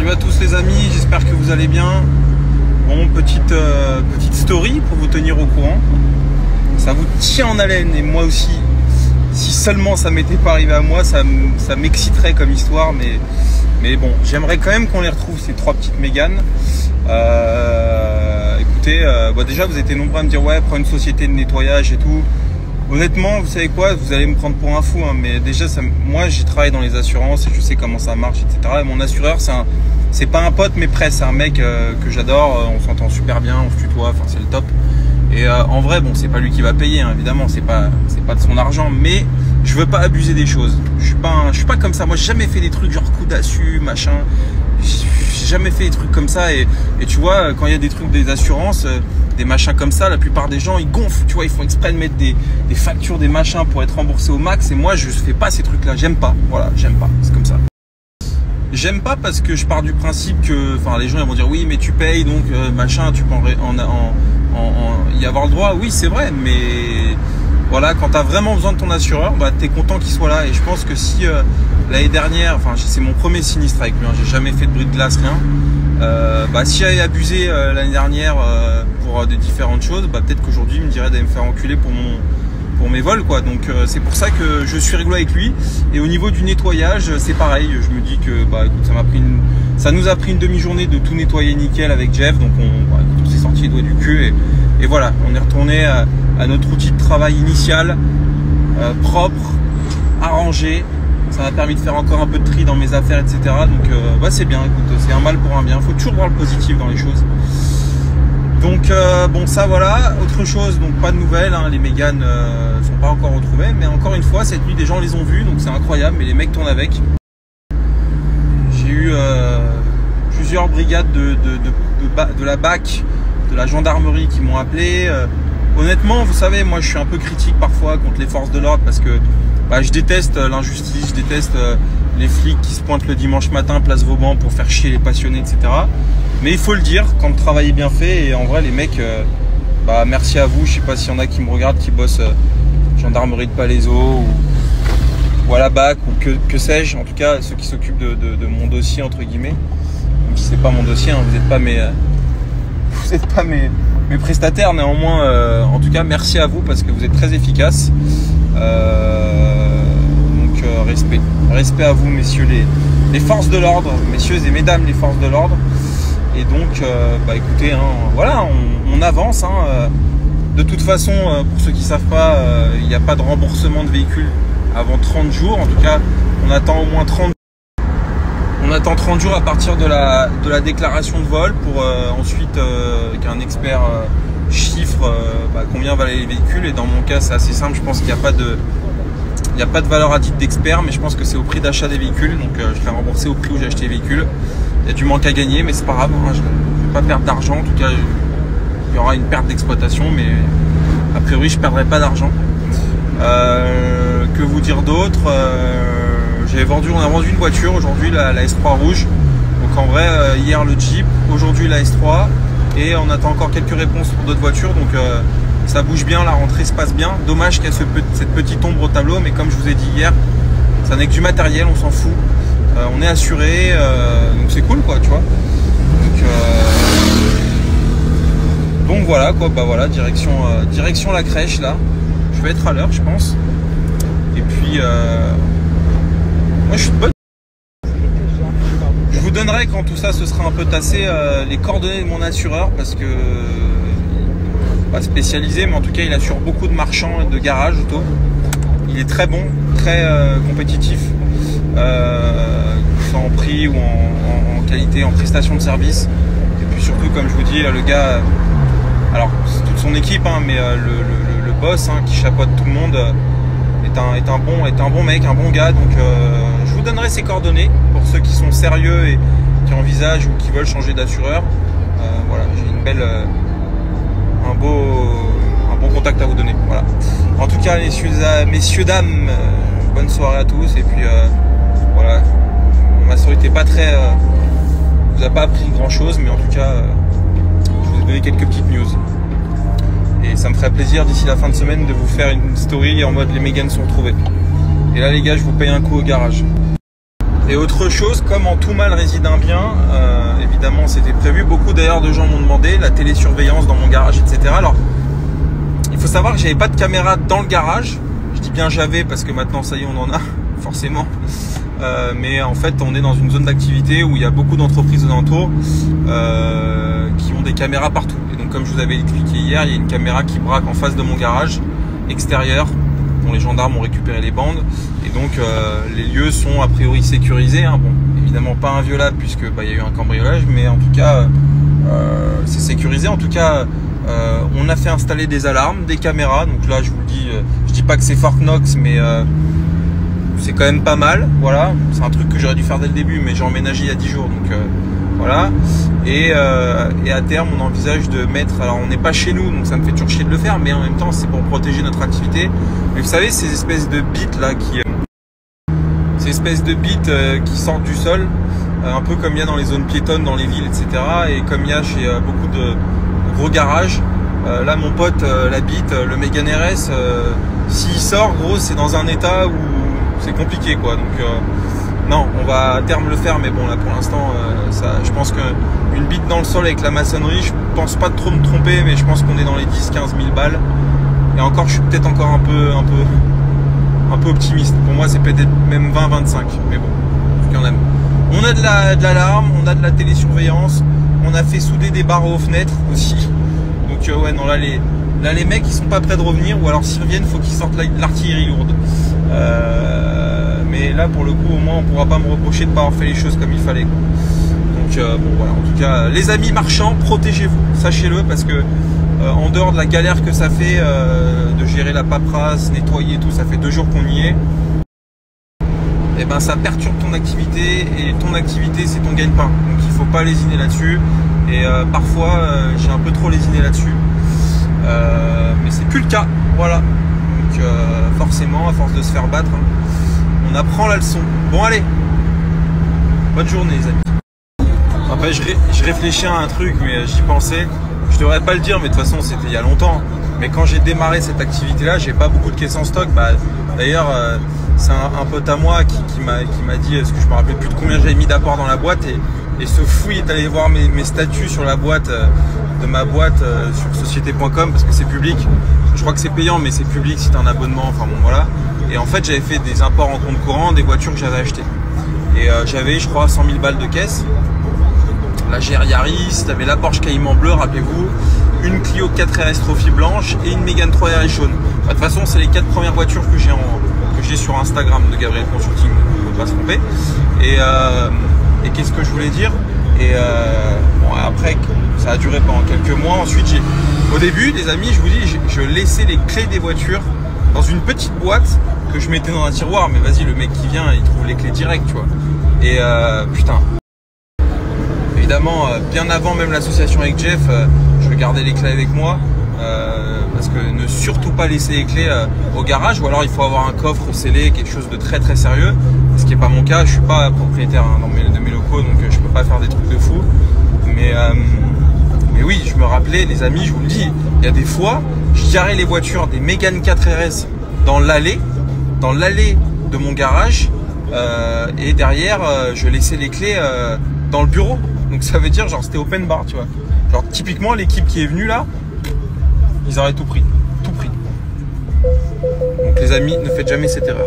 Salut à tous les amis, j'espère que vous allez bien. Bon, petite story pour vous tenir au courant. Ça vous tient en haleine et moi aussi. Si seulement ça m'était pas arrivé à moi, ça m'exciterait comme histoire. Mais bon, j'aimerais quand même qu'on les retrouve, ces trois petites Mégane. Écoutez, déjà vous étiez nombreux à me dire ouais, prends une société de nettoyage et tout. Honnêtement, vous savez quoi, vous allez me prendre pour un fou, hein, mais déjà, moi j'ai travaillé dans les assurances et je sais comment ça marche, etc. Et mon assureur, c'est pas un pote, mais presque, c'est un mec que j'adore, on s'entend super bien, on se tutoie, enfin c'est le top. Et en vrai, bon, c'est pas lui qui va payer, hein, évidemment, c'est pas de son argent, mais je veux pas abuser des choses. Je suis pas comme ça, moi j'ai jamais fait des trucs genre coup d'assu, machin. J'ai jamais fait des trucs comme ça et tu vois, quand il y a des trucs des assurances, des machins comme ça, la plupart des gens ils gonflent, tu vois, ils font exprès de mettre des factures, des machins pour être remboursés au max et moi je fais pas ces trucs là, j'aime pas, voilà, j'aime pas, c'est comme ça. J'aime pas parce que je pars du principe que, enfin les gens ils vont dire oui mais tu payes donc machin, tu peux y avoir le droit, oui c'est vrai, mais voilà, quand tu as vraiment besoin de ton assureur, bah, tu es content qu'il soit là. Et je pense que si l'année dernière, enfin c'est mon premier sinistre avec lui, hein, j'ai jamais fait de bris de glace, rien. Si j'avais abusé l'année dernière pour de différentes choses, bah, peut-être qu'aujourd'hui il me dirait d'aller me faire enculer pour mes vols, quoi. Donc c'est pour ça que je suis rigolo avec lui. Et au niveau du nettoyage, c'est pareil. Je me dis que bah, écoute, ça nous a pris une demi-journée de tout nettoyer nickel avec Jeff. Donc on s'est sorti les doigts du cul et voilà, on est retourné à notre outil de travail initial, propre, arrangé. Ça m'a permis de faire encore un peu de tri dans mes affaires, etc. Donc c'est bien, écoute, c'est un mal pour un bien. Il faut toujours voir le positif dans les choses. Donc bon, ça voilà. Autre chose, donc pas de nouvelles, hein. Les Mégane sont pas encore retrouvées. Mais encore une fois, cette nuit, des gens les ont vus, donc c'est incroyable. Mais les mecs tournent avec. J'ai eu plusieurs brigades de la BAC, de la gendarmerie qui m'ont appelé. Honnêtement, vous savez, moi je suis un peu critique parfois contre les forces de l'ordre parce que je déteste l'injustice, je déteste les flics qui se pointent le dimanche matin place Vauban pour faire chier les passionnés, etc. Mais il faut le dire, quand le travail est bien fait, et en vrai les mecs, merci à vous. Je sais pas s'il y en a qui me regardent, qui bossent gendarmerie de Palaiseau ou à la BAC ou que sais-je, en tout cas ceux qui s'occupent de mon dossier entre guillemets. Même si c'est pas mon dossier, hein, vous n'êtes pas mes prestataires, néanmoins, en tout cas merci à vous parce que vous êtes très efficaces. Respect à vous messieurs les forces de l'ordre, messieurs et mesdames les forces de l'ordre. Et donc écoutez, hein, voilà, on avance, hein. De toute façon, pour ceux qui ne savent pas, il n'y a pas de remboursement de véhicule avant 30 jours. En tout cas, on attend au moins 30 jours à partir de la déclaration de vol pour ensuite qu'un expert chiffre combien valent les véhicules. Et dans mon cas, c'est assez simple, je pense qu'il n'y a pas de valeur à titre d'expert, mais je pense que c'est au prix d'achat des véhicules, donc je serai remboursé au prix où j'ai acheté les véhicules. Il y a du manque à gagner, mais c'est pas grave, hein, je ne vais pas perdre d'argent, en tout cas il y aura une perte d'exploitation, mais a priori je ne perdrai pas d'argent. Que vous dire d'autre, on a vendu une voiture aujourd'hui, la S3 rouge, donc en vrai hier le Jeep, aujourd'hui la S3, et on attend encore quelques réponses pour d'autres voitures, donc ça bouge bien, la rentrée se passe bien. Dommage qu'il y ait cette petite ombre au tableau, mais comme je vous ai dit hier, ça n'est que du matériel, on s'en fout. On est assuré, donc c'est cool quoi, tu vois. Donc voilà quoi, voilà, direction la crèche là. Je vais être à l'heure je pense. Et puis moi je suis de bonne. Je vous donnerai quand tout ça se sera un peu tassé les coordonnées de mon assureur parce que pas spécialisé, mais en tout cas il assure beaucoup de marchands et de garages auto. Il est très bon, très compétitif, soit en prix ou en qualité, en prestation de service. Et puis surtout, comme je vous dis, le gars, alors c'est toute son équipe, hein, mais le boss, hein, qui chapeaute tout le monde, est un bon mec, un bon gars. Donc je vous donnerai ses coordonnées pour ceux qui sont sérieux et qui envisagent ou qui veulent changer d'assureur. Voilà, j'ai un bon contact à vous donner. Voilà. En tout cas, messieurs dames, bonne soirée à tous. Et puis voilà, ma soirée n'était pas très, vous a pas appris grand chose, mais en tout cas, je vous ai donné quelques petites news. Et ça me ferait plaisir d'ici la fin de semaine de vous faire une story en mode les Mégane sont retrouvés. Et là les gars, je vous paye un coup au garage. Et autre chose, comme en tout mal réside un bien, évidemment c'était prévu, beaucoup d'ailleurs de gens m'ont demandé, la télésurveillance dans mon garage, etc. Alors, il faut savoir que j'avais pas de caméra dans le garage, je dis bien j'avais parce que maintenant ça y est on en a, forcément. Mais en fait on est dans une zone d'activité où il y a beaucoup d'entreprises alentours qui ont des caméras partout. Et donc comme je vous avais expliqué hier, il y a une caméra qui braque en face de mon garage, extérieur, dont les gendarmes ont récupéré les bandes. Et donc les lieux sont a priori sécurisés, hein. Bon, évidemment pas inviolables puisque il y a eu un cambriolage, mais en tout cas c'est sécurisé. En tout cas on a fait installer des alarmes, des caméras. Donc là je vous le dis, je dis pas que c'est Fort Knox, mais c'est quand même pas mal. Voilà, c'est un truc que j'aurais dû faire dès le début, mais j'ai emménagé il y a 10 jours, donc voilà. Et à terme on envisage de mettre, alors on n'est pas chez nous donc ça me fait toujours chier de le faire, mais en même temps c'est pour protéger notre activité. Mais vous savez ces espèces de bits là qui sortent du sol, un peu comme il y a dans les zones piétonnes, dans les villes, etc. Et comme il y a chez beaucoup de gros garages. Là mon pote, la bite, le Mégane RS, s'il sort, gros, c'est dans un état où c'est compliqué, quoi. Donc non, on va à terme le faire, mais bon là pour l'instant, je pense qu'une bite dans le sol avec la maçonnerie, je pense pas trop me tromper, mais je pense qu'on est dans les 10-15 000 balles. Et encore, je suis peut-être encore un peu optimiste. Pour moi, c'est peut-être même 20-25, mais bon, quand même. On a de l'alarme, on a de la télésurveillance, on a fait souder des barreaux aux fenêtres aussi. Donc ouais, non, là les mecs ils sont pas prêts de revenir, ou alors s'ils reviennent, faut qu'ils sortent l'artillerie lourde. Mais là pour le coup, au moins on pourra pas me reprocher de pas avoir fait les choses comme il fallait. Donc bon voilà, en tout cas les amis marchands, protégez-vous, sachez-le, parce que en dehors de la galère que ça fait de gérer la paperasse, nettoyer tout, ça fait 2 jours qu'on y est. Et ben ça perturbe ton activité, et ton activité c'est ton gagne-pain. Donc il faut pas lésiner là-dessus. Et parfois j'ai un peu trop lésiné là-dessus. Mais c'est plus le cas. Voilà. Donc forcément, à force de se faire battre, on apprend la leçon. Bon allez, bonne journée les amis. Après je réfléchis à un truc, mais j'y pensais. Je devrais pas le dire, mais de toute façon c'était il y a longtemps. Mais quand j'ai démarré cette activité-là, j'ai pas beaucoup de caisses en stock. D'ailleurs, c'est un pote à moi qui m'a dit, est-ce que je me rappelais plus de combien j'avais mis d'apport dans la boîte, et ce fou il est allé voir mes statuts sur la boîte de ma boîte sur société.com, parce que c'est public. Je crois que c'est payant, mais c'est public si tu as un abonnement. Enfin bon voilà. Et en fait j'avais fait des apports en compte courant des voitures que j'avais achetées. Et j'avais, je crois, 100 000 balles de caisse. La GR Yaris, t'avais la Porsche Cayman bleu, rappelez-vous, une Clio 4RS Trophy blanche et une Mégane 3RS jaune. De toute façon, c'est les 4 premières voitures que j'ai sur Instagram de Gabriel Consulting, on ne peut pas se tromper. Et qu'est-ce que je voulais dire? Et bon, après, ça a duré pendant quelques mois. Ensuite, au début, les amis, je vous dis, je laissais les clés des voitures dans une petite boîte que je mettais dans un tiroir. Mais vas-y, le mec qui vient, il trouve les clés direct, tu vois. Et putain. Évidemment, bien avant même l'association avec Jeff, je gardais les clés avec moi, parce que ne surtout pas laisser les clés au garage, ou alors il faut avoir un coffre scellé, quelque chose de très très sérieux, ce qui n'est pas mon cas. Je suis pas propriétaire de mes locaux, donc je peux pas faire des trucs de fou. Mais oui, je me rappelais, les amis, je vous le dis, il y a des fois, je garais les voitures des Mégane 4RS dans l'allée de mon garage, et derrière, je laissais les clés dans le bureau. Donc ça veut dire genre c'était open bar, tu vois. Genre typiquement l'équipe qui est venue là, ils auraient tout pris. Donc les amis, ne faites jamais cette erreur.